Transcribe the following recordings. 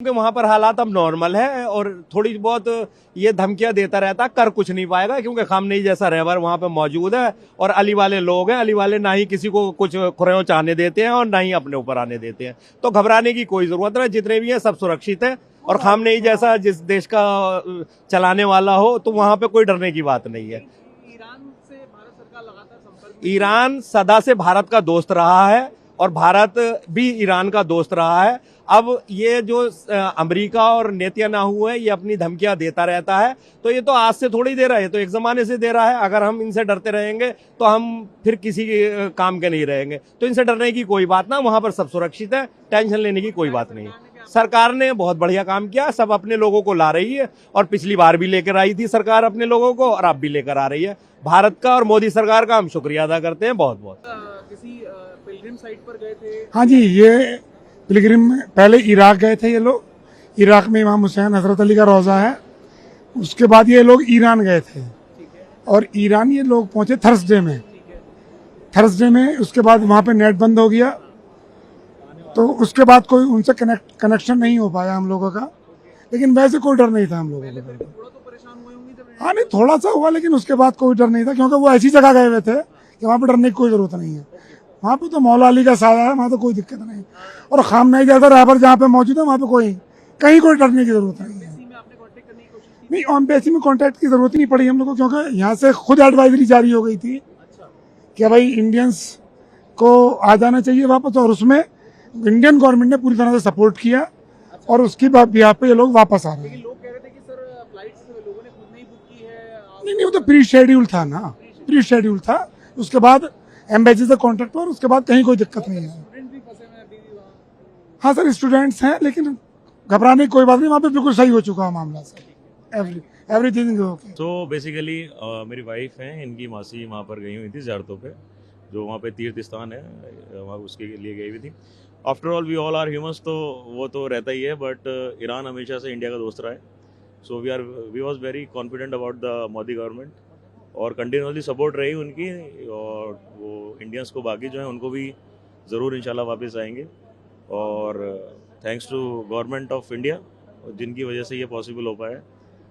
क्योंकि वहां पर हालात अब नॉर्मल है और थोड़ी बहुत ये धमकियां देता रहता, कर कुछ नहीं पाएगा क्योंकि खामनेई जैसा रहबर वहां पे मौजूद है और अली वाले लोग हैं। अली वाले ना ही किसी को कुछ खुरेओं चाहने देते हैं और ना ही अपने ऊपर आने देते हैं, तो घबराने की कोई जरूरत नहीं। जितने भी हैं सब सुरक्षित है और खामनेई जैसा जिस देश का चलाने वाला हो तो वहां पे कोई डरने की बात नहीं है। ईरान से भारत सरकार लगातार संपर्क ईरान सदा से भारत का दोस्त रहा है और भारत भी ईरान का दोस्त रहा है। अब ये जो अमेरिका और नेतन्याहू है ये अपनी धमकियां देता रहता है, तो ये तो आज से थोड़ी दे रहा है, तो एक जमाने से दे रहा है। अगर हम इनसे डरते रहेंगे तो हम फिर किसी काम के नहीं रहेंगे, तो इनसे डरने की कोई बात ना, वहां पर सब सुरक्षित है, टेंशन लेने की कोई बात नहीं। सरकार ने बहुत बढ़िया काम किया, सब अपने लोगों को ला रही है और पिछली बार भी लेकर आई थी सरकार अपने लोगों को और अब भी लेकर आ रही है। भारत का और मोदी सरकार का हम शुक्रिया अदा करते हैं बहुत बहुत। किसी पिलग्रिम साइट पर गए थे? हाँ जी, ये पिलग्रिम पहले इराक गए थे ये लोग। इराक में इमाम हुसैन हजरत अली का रोज़ा है। उसके बाद ये लोग ईरान गए थे और ईरान ये लोग पहुंचे थर्सडे में। उसके बाद वहाँ पे नेट बंद हो गया, तो उसके बाद कोई उनसे कनेक्शन नहीं हो पाया हम लोगों का। लेकिन वैसे कोई डर नहीं था हम लोगों को। थोड़ा तो परेशान हुए होंगे जब? हाँ नहीं, थोड़ा सा हुआ, लेकिन उसके बाद कोई डर नहीं था क्योंकि वो ऐसी जगह गए हुए थे कि वहाँ पे डरने की कोई जरूरत नहीं है। वहाँ पे तो मौला अली का साया है, वहाँ तो कोई दिक्कत नहीं। और खामनेई जैसा रहबर जहाँ पे मौजूद है वहाँ पे कहीं कोई डरने की जरूरत नहीं है। आपने कांटेक्ट करने की कोशिश की? नहीं, एम्बेसी में कांटेक्ट की जरूरत ही नहीं पड़ी हम लोग को, क्योंकि यहाँ से खुद एडवाइजरी जारी हो गई थी कि भाई इंडियंस को आ जाना चाहिए वापस, और उसमें इंडियन गवर्नमेंट ने पूरी तरह से सपोर्ट किया और उसकी बिहाफ पे ये लोग वापस आ रहे हैं। लोग कह रहे थे कि सर फ्लाइट्स लोगों ने खुद नहीं बुक की है। नहीं, वो तो प्री शेड्यूल था ना, प्री शेड्यूल था। उसके बाद एम्बेसी से कॉन्टेक्ट हुआ और उसके बाद कहीं कोई दिक्कत नहीं है। स्टूडेंट भी फंसे हुए हैं अभी भी वहाँ? हाँ सर, स्टूडेंट्स हैं, लेकिन घबराने की कोई बात नहीं, वहाँ पे बिल्कुल सही हो चुका है मामला सर। Everything okay. तो बेसिकली मेरी वाइफ हैं, इनकी मासी वहाँ पर गई हुई थी ज़ियारतों पे, जो वहाँ पे तीर्थ स्थान है, वहाँ उसके लिए गई हुई थी। After all we all are humans, तो वो तो रहता ही है, बट ईरान हमेशा से इंडिया का दोस्त रहा है। So we was very confident about the Modi government और कंटिन्यूसली सपोर्ट रही उनकी, और वो इंडियंस को बाकी जो है उनको भी ज़रूर इंशाल्लाह वापस आएंगे। और thanks to government of India जिनकी वजह से ये पॉसिबल हो पाया,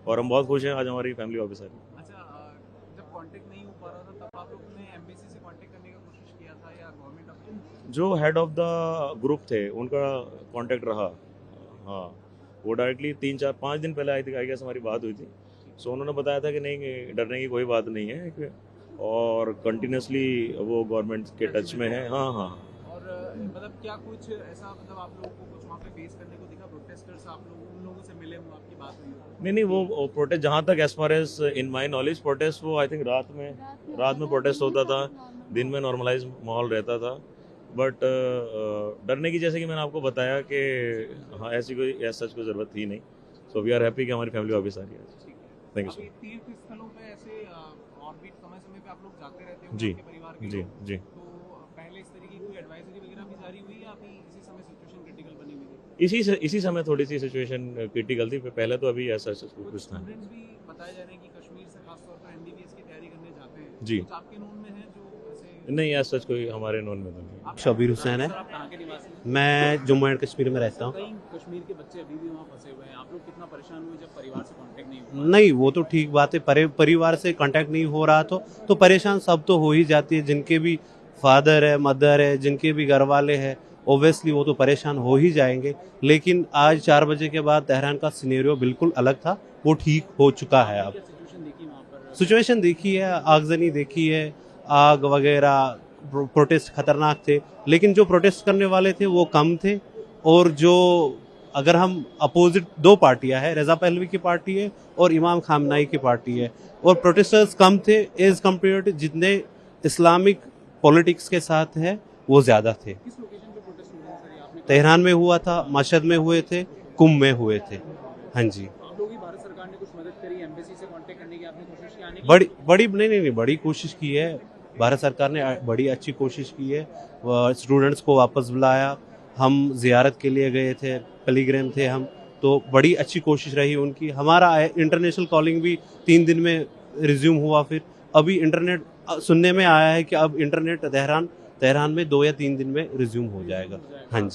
और हम बहुत खुश हैं आज हमारी फैमिली वापस आ रही है। अच्छा, जब कांटेक्ट नहीं हो पा रहा था तब आप लोगों ने एम्बेसी से कांटेक्ट करने की कोशिश किया था या गवर्नमेंट ऑफ? जो हेड ऑफ द ग्रुप थे उनका कांटेक्ट रहा। हाँ, वो डायरेक्टली 3-4-5 दिन पहले आई गेस हमारी बात हुई थी। सो उन्होंने बताया था कि नहीं, डरने की कोई बात नहीं है और कंटिन्यूसली वो गवर्नमेंट के टच में है। हाँ हाँ। और मतलब क्या कुछ ऐसा, मतलब आप लोगों को कुछ वहाँ पे फेस करने को दिखा? प्रोटेस्टर्स आप लोग उन लोगों से मिले हो, आपकी बात हुई? नहीं, वो प्रोटेस्ट जहाँ तक as far as in my knowledge protest, वो आई थिंक रात में प्रोटेस्ट होता था, दिन में नॉर्मलाइज माहौल रहता था। बट डरने की, जैसे कि मैंने आपको बताया कि हाँ, ऐसी कोई सच कोई ज़रूरत थी नहीं। सो वी आर हैप्पी कि हमारी फैमिली वापस आ रही है। Thank you sir. तीर्थ स्थलों पे ऐसे और भी समय पे आप लोग जाते रहते हो जी आपके परिवार के जी लोग? जी। तो पहले इस तरीके की कोई एडवाइजरी वगैरह भी जारी हुई या अभी इसी समय सिचुएशन क्रिटिकल बनी हुई थी? इसी समय थोड़ी सी सिचुएशन क्रिटिकल थी, पहले तो अभी ऐसा कुछ था। स्टूडेंट्स भी बताए जा रहे हैं कि कश्मीर से खासतौर पर एमबीबीएस की तैयारी करने जाते हैं जी। कुछ आपके नोन में है जो ऐसे? नहीं, ऐसा कोई हमारे नॉन में तो नहीं। शबीर हुसैन है। सर, आप कहाँ के निवासी हैं? मैं जम्मू एंड कश्मीर में रहता हूँ। कई कश्मीर के बच्चे अभी भी वहाँ फंसे हुए हैं, आप लोग कितना परेशान हुए जब परिवार से कांटेक्ट नहीं हुआ? नहीं, वो तो ठीक बात है, परिवार से कांटेक्ट नहीं हो रहा तो परेशान सब तो हो ही जाती है। जिनके भी फादर है, मदर है, जिनके भी घर वाले हैं, ओब्वियसली वो तो परेशान हो ही जाएंगे। लेकिन आज 4 बजे के बाद तेहरान का सिनेरियो बिल्कुल अलग था, वो ठीक हो चुका है। अब सिचुएशन देखी वहाँ पर? सिचुएशन देखी है, आगजनी देखी है, आग वगैरह, प्रोटेस्ट खतरनाक थे, लेकिन जो प्रोटेस्ट करने वाले थे वो कम थे। और जो, अगर हम अपोजिट 2 पार्टियां हैं, रजा पहलवी की पार्टी है और इमाम खामनाई की पार्टी है, और प्रोटेस्टर्स कम थे एज कम्पेयर टू जितने इस्लामिक पॉलिटिक्स के साथ है वो ज़्यादा थे। किस लोकेशन पे प्रोटेस्ट हुए हैं सर? आपने तेहरान में हुआ था, मशहद में हुए थे, कुंभ में हुए थे। हाँ जी। आप लोग ही भारत सरकार ने कुछ मदद करी एम्बेसी से कांटेक्ट करने की? आपने कोशिश की आने की? बड़ी कोशिश की है भारत सरकार ने, बड़ी अच्छी कोशिश की है। स्टूडेंट्स को वापस बुलाया, हम जियारत के लिए गए थे, पिलग्रिम थे हम, तो बड़ी अच्छी कोशिश रही उनकी। हमारा इंटरनेशनल कॉलिंग भी 3 दिन में रिज्यूम हुआ। फिर अभी इंटरनेट सुनने में आया है कि अब इंटरनेट तेहरान में 2 या 3 दिन में रिज्यूम हो जाएगा। हाँ जी।